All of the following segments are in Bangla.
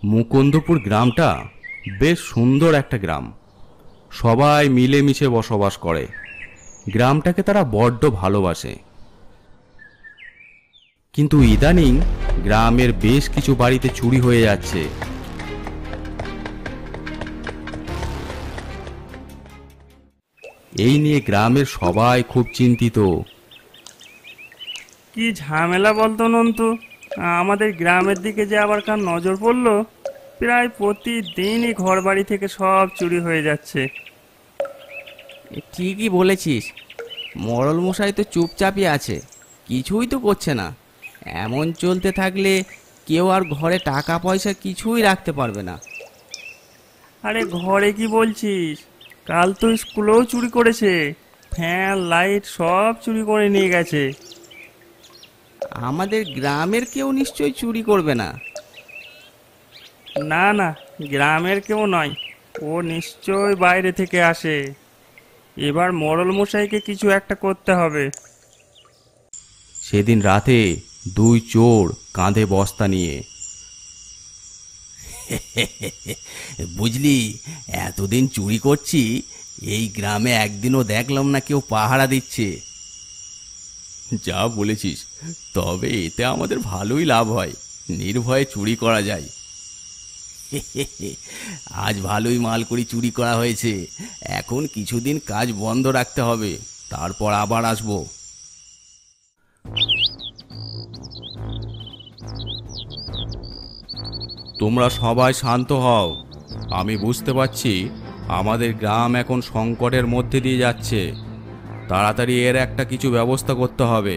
মুকুন্দপুর গ্রামটা বেশ সুন্দর একটা গ্রাম। সবাই মিলেমিশে বসবাস করে। গ্রামটাকে তারা বড্ড ভালোবাসে। কিন্তু ইদানিং গ্রামের বেশ কিছু বাড়িতে চুরি হয়ে যাচ্ছে। এই নিয়ে গ্রামের সবাই খুব চিন্তিত। কি ঝামেলা বলতো নন্তু, আমাদের গ্রামের দিকে যে আবার কার নজর পড়লো। প্রায় প্রতিদিনই ঘর বাড়ি থেকে সব চুরি হয়ে যাচ্ছে। ঠিকই বলেছিস, মোড়ল মশাই তো চুপচাপই আছে, কিছুই তো করছে না। এমন চলতে থাকলে কেউ আর ঘরে টাকা পয়সা কিছুই রাখতে পারবে না। আরে ঘরে কি বলছিস, কাল তো স্কুলেও চুরি করেছে। ফ্যান লাইট সব চুরি করে নিয়ে গেছে। আমাদের গ্রামের কেউ নিশ্চয়ই চুরি করবে না। না না, গ্রামের কেউ নয়, ও নিশ্চয় বাইরে থেকে আসে। এবার মোড়ল মশাইকে কিছু একটা করতে হবে। সেদিন রাতে দুই চোর কাঁধে বস্তা নিয়ে বুঝলি, এতদিন চুরি করছি, এই গ্রামে একদিনও দেখলাম না কেউ পাহারা দিচ্ছে। যা বলেছিস, তবে এতে আমাদের ভালোই লাভ হয়, নির্ভয়ে চুরি করা যায়। আজ ভালোই মাল করি চুরি করা হয়েছে। এখন কিছুদিন কাজ বন্ধ রাখতে হবে, তারপর আবার আসবো। তোমরা সবাই শান্ত হও। আমি বুঝতে পারছি আমাদের গ্রাম এখন সংকটের মধ্যে দিয়ে যাচ্ছে। তাড়াতাড়ি এর একটা কিছু ব্যবস্থা করতে হবে,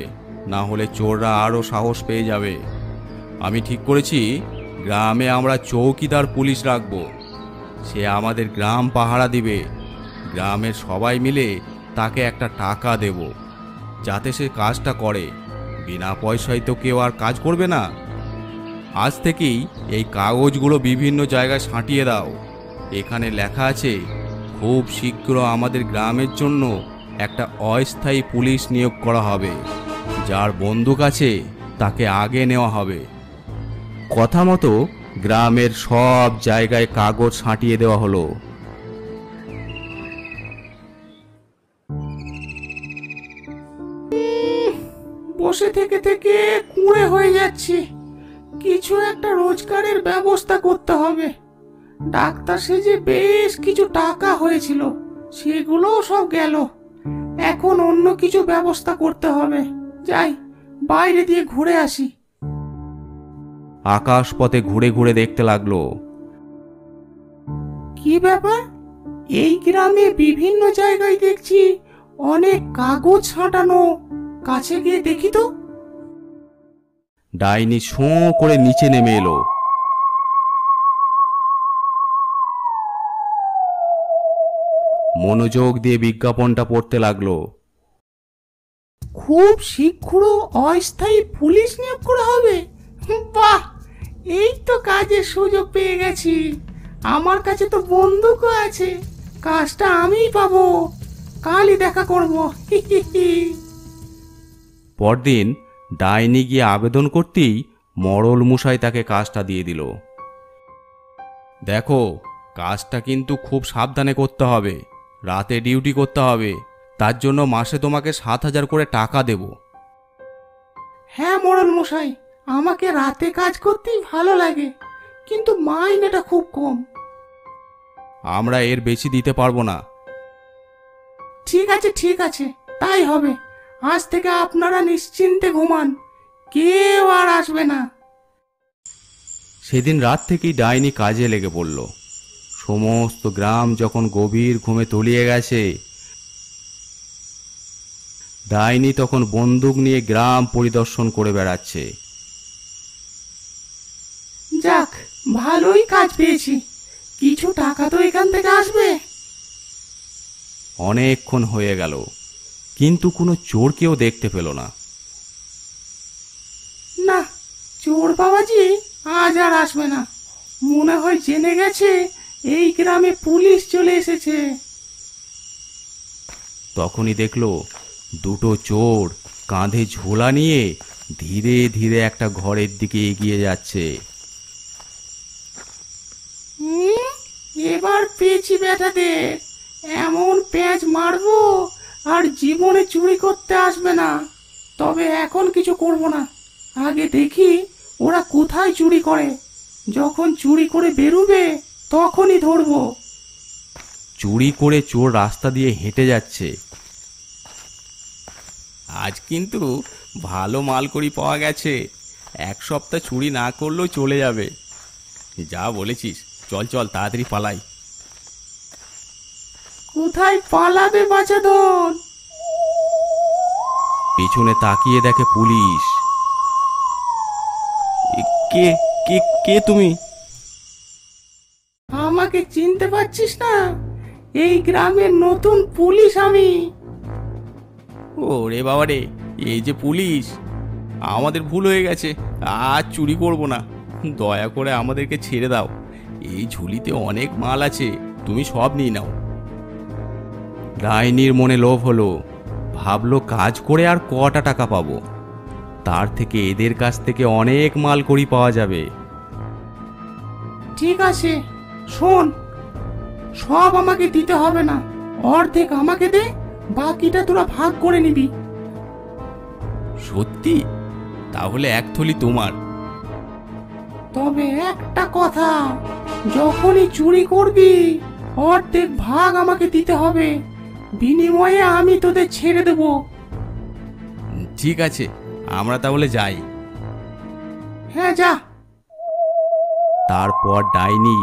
না হলে চোররা আরও সাহস পেয়ে যাবে। আমি ঠিক করেছি, গ্রামে আমরা চৌকিদার পুলিশ রাখব। সে আমাদের গ্রাম পাহারা দিবে। গ্রামের সবাই মিলে তাকে একটা টাকা দেব, যাতে সে কাজটা করে। বিনা পয়সায় তো কেউ আর কাজ করবে না। আজ থেকেই এই কাগজগুলো বিভিন্ন জায়গায় ছাঁটিয়ে দাও। এখানে লেখা আছে, খুব শীঘ্র আমাদের গ্রামের জন্য একটা অস্থায়ী পুলিশ নিয়োগ করা হবে। যার বন্দুক আছে তাকে আগে নেওয়া হবে। কথা মতো গ্রামের সব জায়গায় কাগজ ছাঁটিয়ে দেওয়া হলো। বসে থেকে থেকে কুঁড়ে হয়ে যাচ্ছি। কিছু একটা রোজগারের ব্যবস্থা করতে হবে। ডাক্তার সেজে বেশ কিছু টাকা হয়েছিল, সেগুলোও সব গেল। এখন অন্য কিছু ব্যবস্থা করতে হবে। যাই, বাইরে দিয়ে ঘুরে আসি। আকাশ পথে ঘুরে ঘুরে দেখতে লাগলো। কি ব্যাপার, এই গ্রামে বিভিন্ন জায়গায় দেখছি অনেক কাগজ ছাঁটানো। কাছে গিয়ে দেখি তো। ডাইনি শোঁ করে নিচে নেমে এলো। মনোযোগ দিয়ে বিজ্ঞাপনটা পড়তে লাগলো। খুব শীঘ্র অস্থায়ী পুলিশ নিয়োগ করা হবে। বাহ, এই তো কাজের সুযোগ পেয়ে গেছি। আমার কাছে তো বন্দুকও আছে, কাজটা আমিই পাবো। কালই দেখা করবো। পরদিন ডাইনি গিয়ে আবেদন করতেই মোড়ল মশাই তাকে কাজটা দিয়ে দিল। দেখো, কাজটা কিন্তু খুব সাবধানে করতে হবে। রাতে ডিউটি করতে হবে। তার জন্য মাসে তোমাকে 7,000 করে টাকা দেব। হ্যাঁ মোড়ল মশাই, আমাকে রাতে কাজ করতেই ভালো লাগে, কিন্তু মাইনেটা খুব কম। আমরা এর বেশি দিতে পারবো না। ঠিক আছে ঠিক আছে, তাই হবে। আজ থেকে আপনারা নিশ্চিন্তে ঘুমান, কেউ আর আসবে না। সেদিন রাত থেকেই ডাইনি কাজে লেগে পড়ল। সমস্ত গ্রাম যখন গভীর ঘুমে তলিয়ে গেছে, ডাইনি তখন বন্দুক নিয়ে গ্রাম পরিদর্শন করে বেড়াচ্ছে। যাক, ভালোই কাজ পেয়েছি। কিছু টাকা তো এখান থেকে আসবে। অনেকক্ষণ হয়ে গেল, কিন্তু কোনো চোর কেউ দেখতে পেল না। না, চোর বাবাজি আজ আর আসবে না। মনে হয় জেনে গেছে এই গ্রামে পুলিশ চলে এসেছে। তখনই দেখলো দুটো চোর কাঁধে ঝোলা নিয়ে ধীরে ধীরে একটা ঘরের দিকে এগিয়ে যাচ্ছে। এবার পেয়েছি বেটাদের, এমন প্যাঁচ মারবো আর জীবনে চুরি করতে আসবে না। তবে এখন কিছু করব না, আগে দেখি ওরা কোথায় চুরি করে। যখন চুরি করে বেরোবে তখনই ধরবো। চুরি করে চোর রাস্তা দিয়ে হেঁটে যাচ্ছে। আজ কিন্তু ভালো মালকড়ি পাওয়া গেছে, এক সপ্তাহ চুরি না করলেও চলে যাবে। যা বলেছিস, চল চল তাড়াতাড়ি পালাই। কোথায় পালাবে বাছাধন? পেছনে তাকিয়ে দেখে পুলিশ। কে কে কে তুমি? আমাকে চিনতে পারছিস না? এই গ্রামের নতুন পুলিশ আমি। ওরে বাবা রে, এই যে পুলিশ! আমাদের ভুল হয়ে গেছে, আর চুরি করব না। দয়া করে আমাদেরকে ছেড়ে দাও। এই ঝুলিতে অনেক মাল আছে, তুমি সব নিয়ে নাও। ডাইনির মনে লোভ হলো, ভাবলো কাজ করে আর কটা টাকা পাবো, তার থেকে এদের কাছ থেকে অনেক মালকড়ি পাওয়া যাবে। ঠিক আছে, শোন, সব আমাকে দিতে হবে না, অর্ধেক আমাকে দে, বাকিটা তোরা ভাগ করে নিবি। সত্যি? তাহলে এক থলি তোমার। তবে একটা কথা, যখনই চুরি করবি অর্ধেক ভাগ আমাকে দিতে হবে, বিনিময়ে আমি তোদের ছেড়ে দেব। ঠিক আছে, আমরা তাহলে যাই। হ্যাঁ, যা। তারপর ডাইনি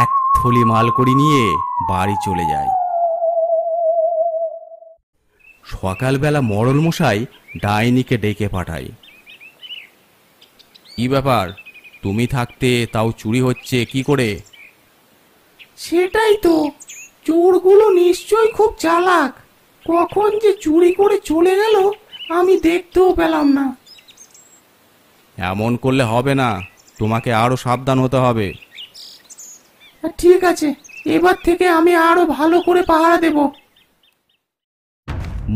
এক থলি মালকড়ি নিয়ে বাড়ি চলে যায়। সকালবেলা মরল মশাই ডাইনিকে ডেকে পাঠায়। কি ব্যাপার, তুমি থাকতে তাও চুরি হচ্ছে কি করে? সেটাই তো, চোরগুলো নিশ্চয়ই খুব চালাক। কখন যে চুরি করে চলে গেল আমি দেখতেও পেলাম না। এমন করলে হবে না, তোমাকে আরো সাবধান হতে হবে। ঠিক আছে, এবার থেকে আমি আরো ভালো করে পাহারা দেব।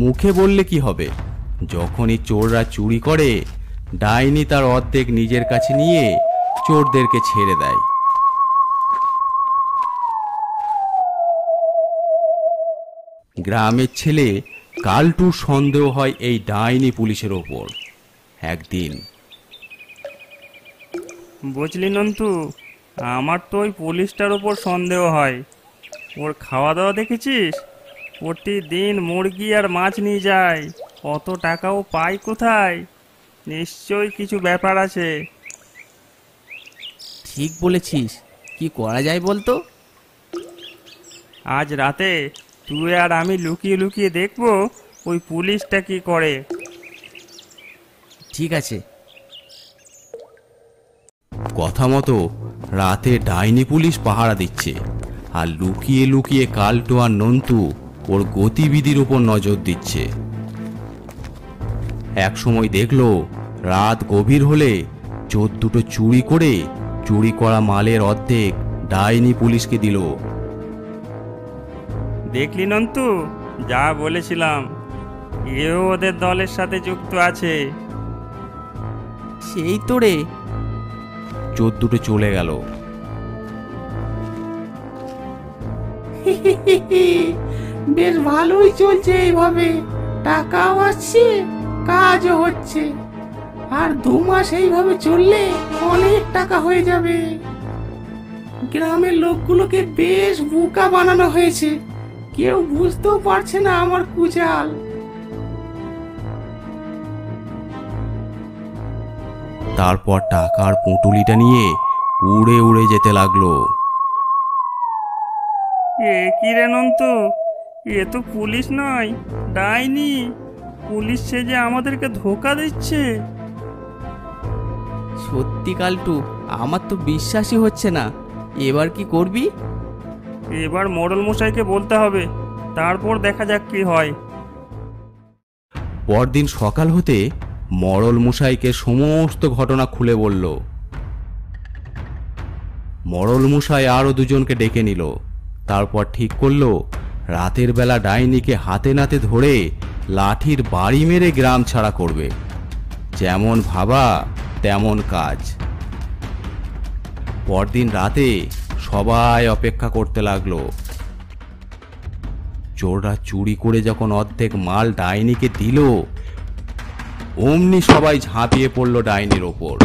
মুখে বললে কি হবে? যখনই চোররা চুরি করে, ডাইনি তার অর্ধেক নিজের কাছে নিয়ে চোরদেরকে ছেড়ে দেয়। গ্রামের ছেলে কালটুর সন্দেহ হয় এই ডাইনি পুলিশের ওপর। একদিন, বুঝলি নন্তু, আমার তো ওই পুলিশটার ওপর সন্দেহ হয়। ওর খাওয়া দাওয়া দেখেছিস? প্রতিদিন মুরগি আর মাছ নিয়ে যায়, অত টাকাও পায় কোথায়? নিশ্চয়ই কিছু ব্যাপার আছে। ঠিক বলেছিস, কি করা যায় বলতো? আজ রাতে তুই আর আমি লুকিয়ে লুকিয়ে দেখবো ওই পুলিশটা কি করে। ঠিক আছে। কথা মতো রাতে ডাইনি পুলিশ পাহারা দিচ্ছে, আর লুকিয়ে লুকিয়ে কালটু আর নন্তু ওর গতিবিধির উপর নজর দিচ্ছে। এক সময় দেখলো রাত গভীর হলে চোর দুটো চুরি করে চুরি করা মালের অর্ধেক ডাইনি পুলিশকে দিল। দেখলি নন্তু, যা বলেছিলাম, এও ওদের দলের সাথে যুক্ত আছে। সেই তো রে। চোর দুটো চলে গেল। বেশ ভালোই চলছে এইভাবে, টাকাও আসছে, কাজও হচ্ছে। আর 2 মাস এইভাবে চললে অনেক টাকা হয়ে যাবে। গ্রামের লোকগুলোকে বেশ বোকা বানানো হয়েছে, কেউ বুঝতেও পারছে না আমার কুচাল। তারপর টাকার পুঁটুলিটা নিয়ে উড়ে উড়ে যেতে লাগলো। এ কি রে নন্তু, এ তো পুলিশ নয়, ডাইনি। পুলিশ সেজে আমাদেরকে ধোকা দিচ্ছে। সত্যি কালটু, আমার তো বিশ্বাসই হচ্ছে না। এবার কি করবি? এবার মোড়ল মশাইকে বলতে হবে, তারপর দেখা যাক কি হয়। পরদিন সকাল হতে মরল মশাইকে সমস্ত ঘটনা খুলে বলল। মরল মশাই আরো দুজনকে ডেকে নিল। তারপর ঠিক করলো রাতের বেলা ডাইনিকে হাতে নাতে ধরে লাঠির বাড়ি মেরে গ্রাম ছাড়া করবে। যেমন ভাবা তেমন কাজ। পরদিন রাতে সবাই অপেক্ষা করতে লাগলো। চোররা চুরি করে যখন অর্ধেক মাল ডাইনিকে দিল, অমনি সবাই ঝাঁপিয়ে পড়ল ডাইনির ওপর।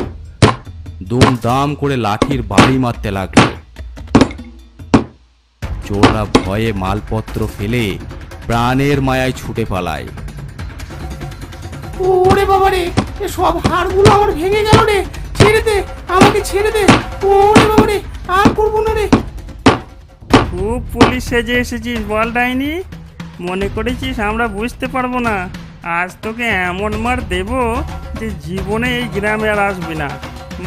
দুমদাম করে লাঠির বাড়ি মারতে লাগলো। চোররা ভয়ে মালপত্র ফেলে প্রাণের মায়ায় ছুটে পালায়। ওরে বাবা রে, এ সব হাড়গুলো আমার ভেঙে গেল রে। ছেড়ে দে, আমাকে ছেড়ে দে। ওরে বাবা রে, আর করবো না রে। খুব পুলিশ সেজে এসেছিস বল ডাইনি, মনে করেছিস আমরা বুঝতে পারবো না? আজ তোকে এমন মার দেব যে জীবনে এই গ্রামে আর আসবি না।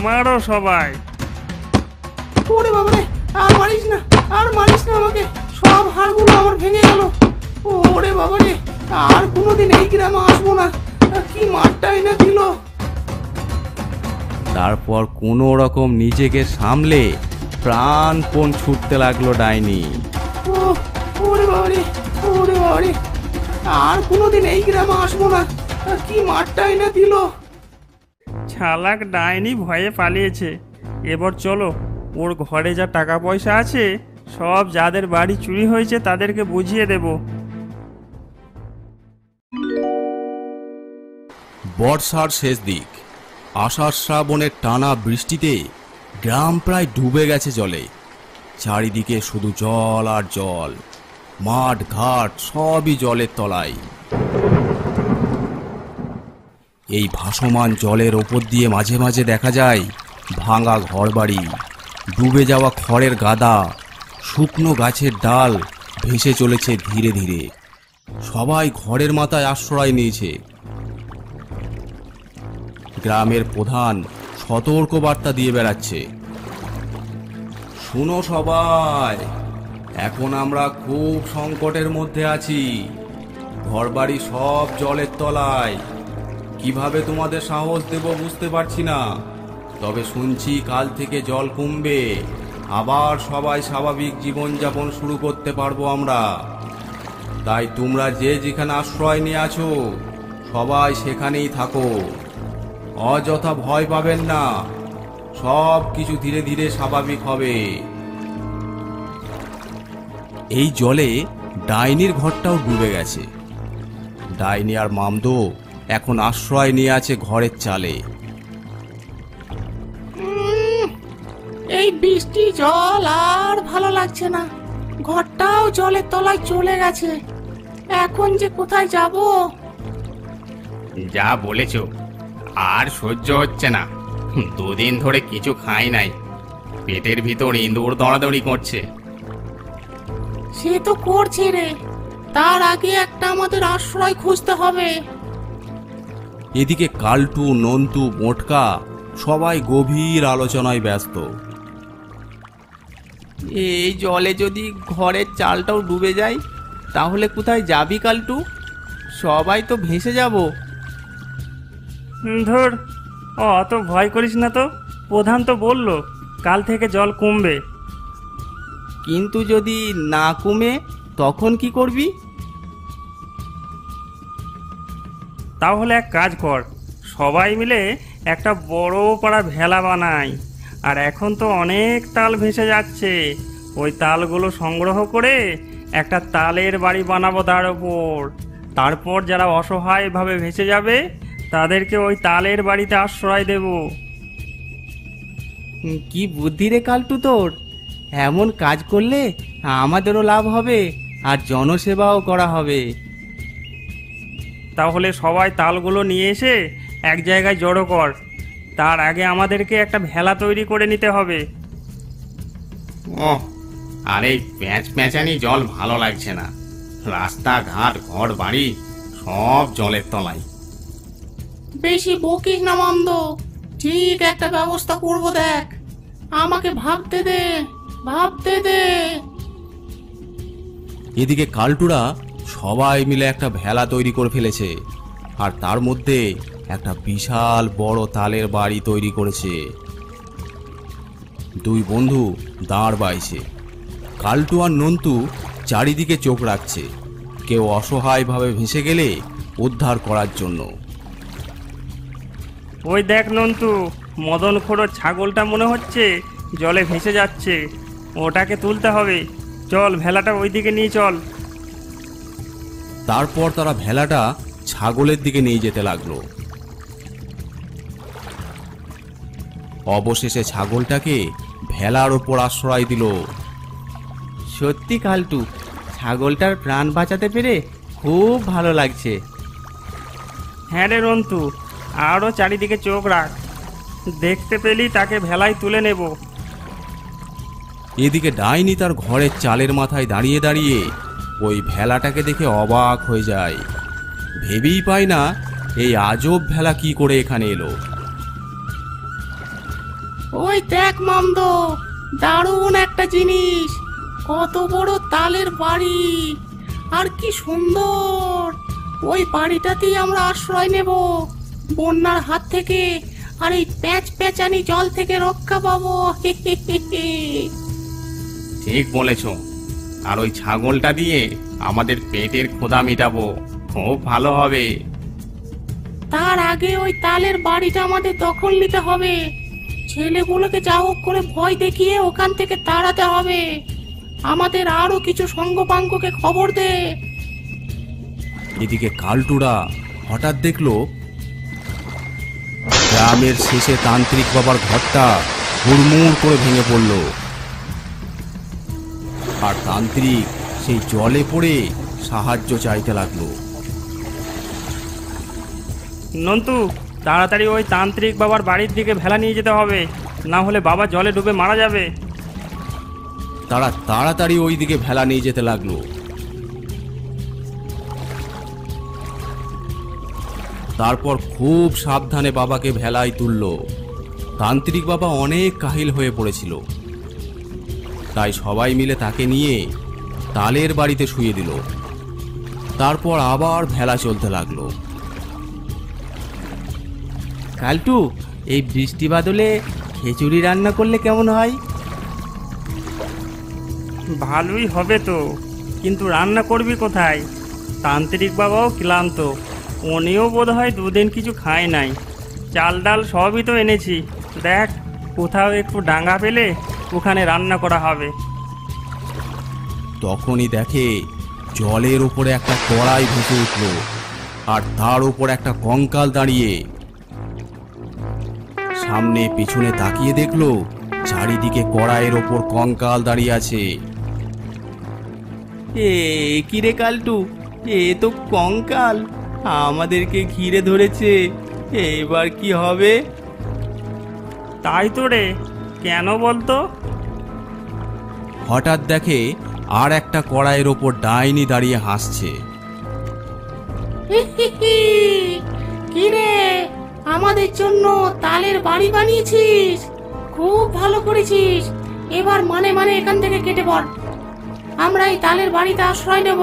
মারো সবাই। ওরে বাবা রে, আর মারিস না, আর মারিস না আমাকে। সব হাড়গুলো আমার ভেঙে গেল। ওরে বাবা রে, আর কোনোদিন এই গ্রামে আসবো না। কি মারটাই না দিল। তারপর কোনো রকম নিজেকে সামলে প্রাণপণ ছুটতে লাগলো ডাইনি। ওরে বাবা রে, ওরে বাবা রে, আর কোনোদিন এই গ্রামে আসবো না। কি মারটাই না দিল। ছালাক ডাইনি ভয়ে পালিয়েছে। এবার চলো, ওর ঘরে যা টাকা পয়সা আছে সব যাদের বাড়ি চুরি হয়েছে তাদেরকে বুঝিয়ে দেব। বর্ষার শেষ দিক, আষাঢ় শ্রাবণের টানা বৃষ্টিতে গ্রাম প্রায় ডুবে গেছে জলে। চারিদিকে শুধু জল আর জল, মাঠ ঘাট সবই জলের তলায়। এই ভাসমান জলের ওপর দিয়ে মাঝে মাঝে দেখা যায় ভাঙা ঘরবাড়ি, ডুবে যাওয়া খড়ের গাদা, শুকনো গাছের ডাল ভেসে চলেছে ধীরে ধীরে। সবাই ঘরের মাথায় আশ্রয় নিয়েছে। গ্রামের প্রধান সতর্ক বার্তা দিয়ে বেড়াচ্ছে, শুনো সবাই, এখন আমরা খুব সংকটের মধ্যে আছি। ঘরবাড়ি সব জলের তলায়। কিভাবে তোমাদের সাহস দেব বুঝতে পারছি না, তবে শুনছি কাল থেকে জল কমবে, আবার সবাই স্বাভাবিক জীবনযাপন শুরু করতে পারবো আমরা। তাই তোমরা যে যেখানে আশ্রয় নিয়ে আছো সবাই সেখানেই থাকো। অযথা ভয় পাবেন না, সব কিছু ধীরে ধীরে স্বাভাবিক হবে। এই জলে ডাইনির ঘরটাও ডুবে গেছে। ডাইনি আর মামদো এখন আশ্রয় নিয়ে আছে ঘরের চালে। এই বৃষ্টি জল আর ভালো লাগছে না। ঘরটাও জলের তলায় চলে গেছে। এখন যে কোথায় যাব? যা বলেছ, আর সহ্য হচ্ছে না। দুদিন ধরে কিছু খাই নাই, পেটের ভিতর ইঁদুর দৌড়াদৌড়ি করছে। সে তো করছে রে, তার আগে একটা আমাদের আশ্রয় খুঁজতে হবে। এদিকে কালটু, নন্তু, মোটকা সবাই গভীর আলোচনায় ব্যস্ত। এই জলে যদি ঘরের চালটাও ডুবে যায় তাহলে কোথায় যাবি কালটু? সবাই তো ভেসে যাব। ধর, অত ভয় করিস না তো। প্রধান তো বললো কাল থেকে জল কমবে। কিন্তু যদি না কমে তখন কি করবি? তাহলে এক কাজ কর, সবাই মিলে একটা বড় পাড়া ভেলা বানাই। আর এখন তো অনেক তাল ভেসে যাচ্ছে, ওই তালগুলো সংগ্রহ করে একটা তালের বাড়ি বানাবো তার ওপর। তারপর যারা অসহায়ভাবে ভেসে যাবে তাদেরকে ওই তালের বাড়িতে আশ্রয় দেব। কি বুদ্ধি রে কালটু তোর! এমন কাজ করলে আমাদেরও লাভ হবে আর জনসেবাও করা হবে। তাহলে সবাই তালগুলো নিয়ে এসে এক জায়গায় জড়ো কর। তার আগে আমাদেরকে একটা ভেলা তৈরি করে নিতে হবে। আর এই প্যাঁচ প্যাঁচানি জল ভালো লাগছে না। রাস্তাঘাট, ঘর বাড়ি সব জলের তলায়। বেশি বকিস না মন্দ, ঠিক একটা ব্যবস্থা করব। দেখ, আমাকে ভাবতে দে, ভাবতে দে। এদিকে কালটুরা সবাই মিলে একটা ভেলা তৈরি করে ফেলেছে, আর তার মধ্যে একটা বিশাল বড় তালের বাড়ি তৈরি করেছে। দুই বন্ধু দাঁড় বাইছে। কালটু আর নন্তু চারিদিকে চোখ রাখছে, কেউ অসহায়ভাবে ভেসে গেলে উদ্ধার করার জন্য। ওই দেখ নন্তু, মদন খোড়ো ছাগলটা মনে হচ্ছে জলে ভেসে যাচ্ছে। ওটাকে তুলতে হবে। চল ভেলাটা ওইদিকে নিয়ে চল। তারপর তারা ভেলাটা ছাগলের দিকে নিয়ে যেতে লাগলো। অবশেষে ছাগলটাকে ভেলার ওপর আশ্রয় দিল। সত্যি কালটু, ছাগলটার প্রাণ বাঁচাতে পেরে খুব ভালো লাগছে। হ্যাঁ রে রন্তু, আরও চারিদিকে চোখ রাখ, দেখতে পেলি তাকে ভেলায় তুলে নেব। এদিকে ডাইনি তার ঘরের চালের মাথায় দাঁড়িয়ে দাঁড়িয়ে ওই ভেলাটাকে দেখে অবাক হয়ে যায়। ভেবেই পায় না এই আজব ভেলা কি করে এখানে এলো। ওই দেখ মামদ, দারুণ একটা জিনিস। কত বড় তালের বাড়ি, আর কি সুন্দর। ওই বাড়িটাতেই আমরা আশ্রয় নেব, বন্যার হাত থেকে আর এই প্যাচ প্যাচানি জল থেকে রক্ষা পাবো। ঠিক বলেছ। আর ওই ছাগলটা দিয়ে আমাদের পেটের ক্ষুধা মেটাবো, খুব ভালো হবে। তার আগে ওই তালের বাড়িটা আমাদের দখল নিতে হবে। ছেলেগুলোকে যা হোক করে ভয় দেখিয়ে ওখান থেকে তাড়াতে হবে। আমাদের আরো কিছু সঙ্গপাঙ্গকে খবর দে। এদিকে কালটুরা হঠাৎ দেখলো গ্রামের শেষে তান্ত্রিক বাবার ঘরটা হুড়মুড় করে ভেঙে পড়ল, আর তান্ত্রিক সেই জলে পড়ে সাহায্য চাইতে লাগলো। নন্তু, তাড়াতাড়ি ওই তান্ত্রিক বাবার বাড়ির দিকে ভেলা নিয়ে যেতে হবে, না হলে বাবা জলে ডুবে মারা যাবে। তারা তাড়াতাড়ি ওই দিকে ভেলা নিয়ে যেতে লাগলো। তারপর খুব সাবধানে বাবাকে ভেলায় তুলল। তান্ত্রিক বাবা অনেক কাহিল হয়ে পড়েছিল, তাই সবাই মিলে তাকে নিয়ে তালের বাড়িতে শুয়ে দিল। তারপর আবার ভেলা চলতে লাগলো। কালটু, এই বৃষ্টি বাদলে খিচুড়ি রান্না করলে কেমন হয়? ভালোই হবে তো, কিন্তু রান্না করবি কোথায়? তান্ত্রিক বাবাও ক্লান্ত, উনিও বোধহয় দুদিন কিছু খায় নাই। চাল ডাল সবই তো এনেছি, দেখ কোথাও একটু ডাঙ্গা পেলে ওখানে রান্না করা হবে। তখনই দেখে জলের উপরে একটা কড়াই ভেসে উঠল, আর তার উপর একটা কঙ্কাল দাঁড়িয়ে। সামনে পিছনে তাকিয়ে দেখলো চারিদিকে কড়াইয়ের ওপর কঙ্কাল দাঁড়িয়ে আছে। এ কি রে কালটু, এ তো কঙ্কাল আমাদেরকে ঘিরে ধরেছে। এবার কি হবে? তাই তো রে, কেন বলতো? হঠাৎ দেখে আর একটা কড়াইয়ের ওপর ডাইনি দাঁড়িয়ে হাসছে। কি রে, আমাদের জন্য তালের বাড়ি বানিয়েছিস? খুব ভালো করেছিস। এবার মানে মানে এখান থেকে কেটে পড়, আমরা এই তালের বাড়িতে আশ্রয় নেব।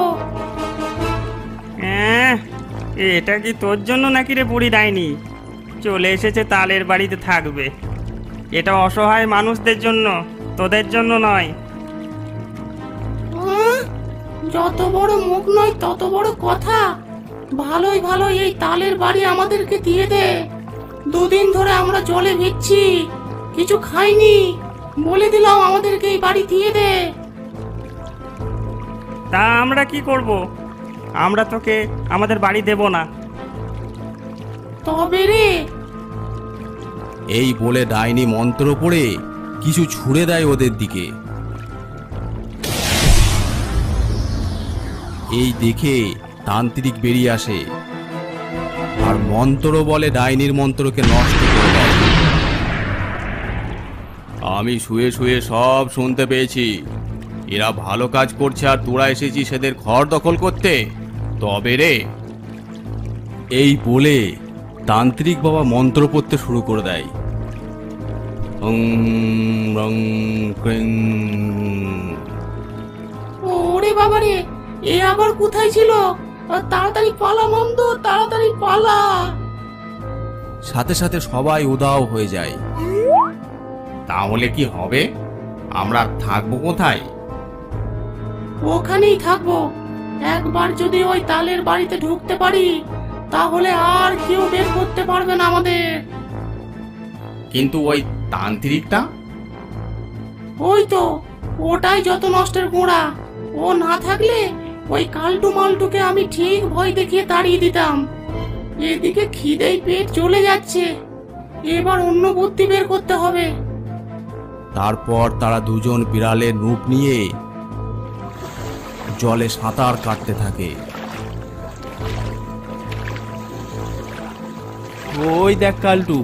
এটা কি তোর জন্য নাকি রে বুড়ি ডাইনি? চলে এসেছে তালের বাড়িতে থাকবে। এটা অসহায় মানুষদের জন্য, তোদের জন্য নয়। যত বড় মুখ নয় তত বড় কথা। ভালোই ভালোই এই তালের বাড়ি আমাদেরকে দিয়ে দে। দুদিন ধরে আমরা জলে ভিজছি, কিছু খাইনি। বলে দিলাম আমাদেরকে এই বাড়ি দিয়ে দে। তা আমরা কি করব? আমরা তোকে আমাদের বাড়ি দেব না। তবে রে, এই বলে ডাইনি মন্ত্র পড়ে কিছু ছুঁড়ে দেয় ওদের দিকে। এই দেখে তান্ত্রিক বেরিয়ে আসে, আর মন্ত্র বলে ডাইনির মন্ত্রকে নষ্ট করে দেয়। আমি শুয়ে শুয়ে সব শুনতে পেয়েছি। এরা ভালো কাজ করছে আর তোরা এসেছিস এদের ঘর দখল করতে। তবে রে, এই বলে তান্ত্রিক বাবা মন্ত্র পড়তে শুরু করে দেয়। ওং রং ক্রিং। ওরে বাবা রে, এ আবার কোথায় ছিল? তাড়াতাড়ি পালা মন্দ, তাড়াতাড়ি পালা। সাথে সাথে সবাই উদাও হয়ে যায়। তাহলে কি হবে? আমরা থাকবো কোথায়? ওখানেই থাকবো। একবার যদি ওই তালের বাড়িতে ঢুকতে পারি, তাহলে আর কেউ বের করতে পারবে না আমাদের। কিন্তু ওই তান্ত্রিকটা? ওই তো ওটাই যত নষ্টের গোড়া। ও না থাকলে ওই কালটু মালটুকে আমি ঠিক ভয় দেখিয়ে তাড়িয়ে দিতাম। এদিকে খিদেই পেট চলে যাচ্ছে, এবার অন্য বুদ্ধি বের করতে হবে। তারপর তারা দুজন বিড়ালের রূপ নিয়ে জলে সাঁতার কাটতে থাকে। ওই দেখ কালটু,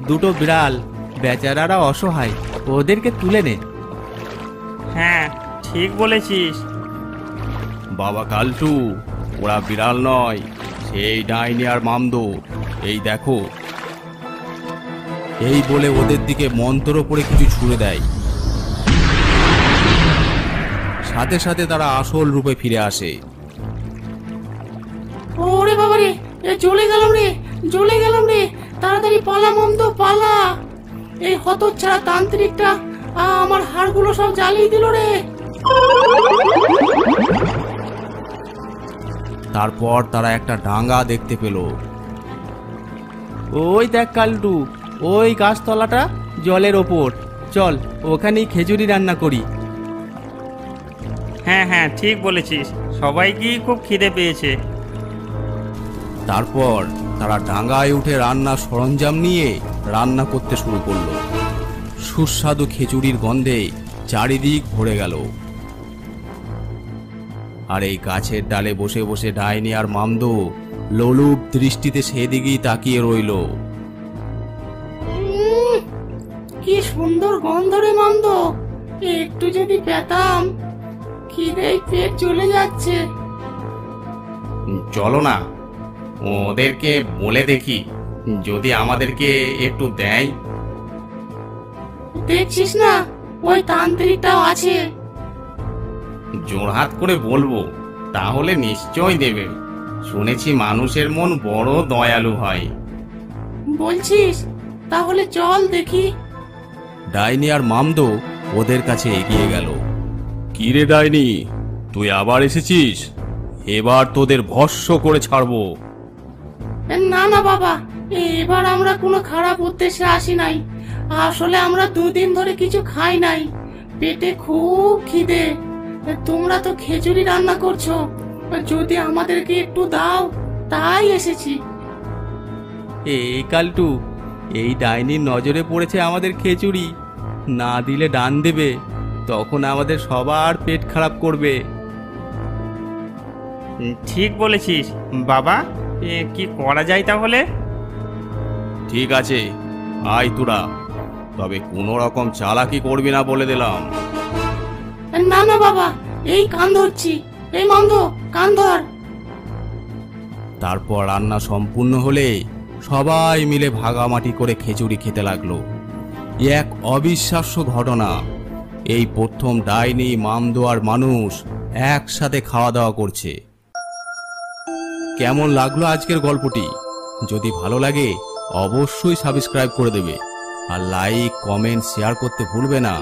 দুটো বিড়াল, বেচারারা অসহায়, ওদেরকে তুলে নে। হ্যাঁ, ঠিক বলেছিস। বাবা কালটু, ওরা বিড়াল নয়, সেই ডাইনি আর মামদো। এই দেখো। এই বলে ওদের দিকে মন্ত্র পড়ে কিছু ছুঁড়ে দেয়। সাথে সাথে তারা আসল রূপে ফিরে আসে। ওরে বাবা রে, এ জ্বলে গেলাম রে, জ্বলে গেলাম রে, তাড়াতাড়ি পালা মন্দ পালা। এই হতচ্ছাড়া তান্ত্রিকটা আমার হাড়গুলো সব জ্বালিয়ে দিল রে। তারপর তারা একটা ডাঙ্গা দেখতে পেল। ওই দেখ কালটু, ওই গাছতলাটা জলের ওপর, চল ওখানেই খিচুড়ি রান্না করি। হ্যাঁ হ্যাঁ, ঠিক বলেছিস, সবাইকেই খুব খিদে পেয়েছে। তারপর তারা ডাঙ্গায় উঠে রান্নার সরঞ্জাম নিয়ে রান্না করতে শুরু করলো। সুস্বাদু খিচুড়ির গন্ধে চারিদিক ভরে গেল। আর এই গাছের ডালে বসে বসে ডাইনি আর মামদো লোলুপ দৃষ্টিতে সেদিকেই তাকিয়ে রইল। কি সুন্দর গন্ধ রে মন্দ, একটু যদি পেতাম। খিদেই পেট চলে যাচ্ছে। চলো না, ওদেরকে বলে দেখি যদি আমাদেরকে একটু দেয়। দেখছিস না, ওই তান্ত্রিকটাও আছে। জোড়হাত করে বলবো, তাহলে নিশ্চয় দেবে। শুনেছি মানুষের মন বড় দয়ালু হয়। বলছিস? তাহলে চল দেখি। ডাইনি আর মামদো ওদের কাছে এগিয়ে গেল। কি রে ডাইনি, তুই আবার এসেছিস? এবার তোদের ভস্ম করে ছাড়বো। না না বাবা, এবার আমরা কোনো খারাপ উদ্দেশ্যে আসি নাই। আসলে আমরা দুদিন ধরে কিছু খাই নাই, পেটে খুব খিদে। তোমরা তো খিচুড়ি রান্না করছো, যদি আমাদেরকে একটু দাও, তাই এসেছি। এই কালটু, এই ডাইনির নজরে পড়েছে আমাদের খিচুড়ি, না দিলে ডান দেবে, তখন আমাদের সবার পেট খারাপ করবে। ঠিক বলেছিস বাবা, কি করা যায় তাহলে? ঠিক আছে, আয় তোরা, তবে কোনো রকম চালাকি করবি না বলে দিলাম। না না বাবা, এই কান ধরছি। এই মন্দ, কান ধর। তারপর রান্না সম্পূর্ণ হলে সবাই মিলে ভাগামাটি করে খিচুড়ি খেতে লাগলো। এক অবিশ্বাস্য ঘটনা, এই প্রথম ডাইনি মামদো আর মানুষ একসাথে খাওয়া দাওয়া করছে। কেমন লাগলো আজকের গল্পটি? যদি ভালো লাগে অবশ্যই সাবস্ক্রাইব করে দেবে, আর লাইক, কমেন্ট, শেয়ার করতে ভুলবে না।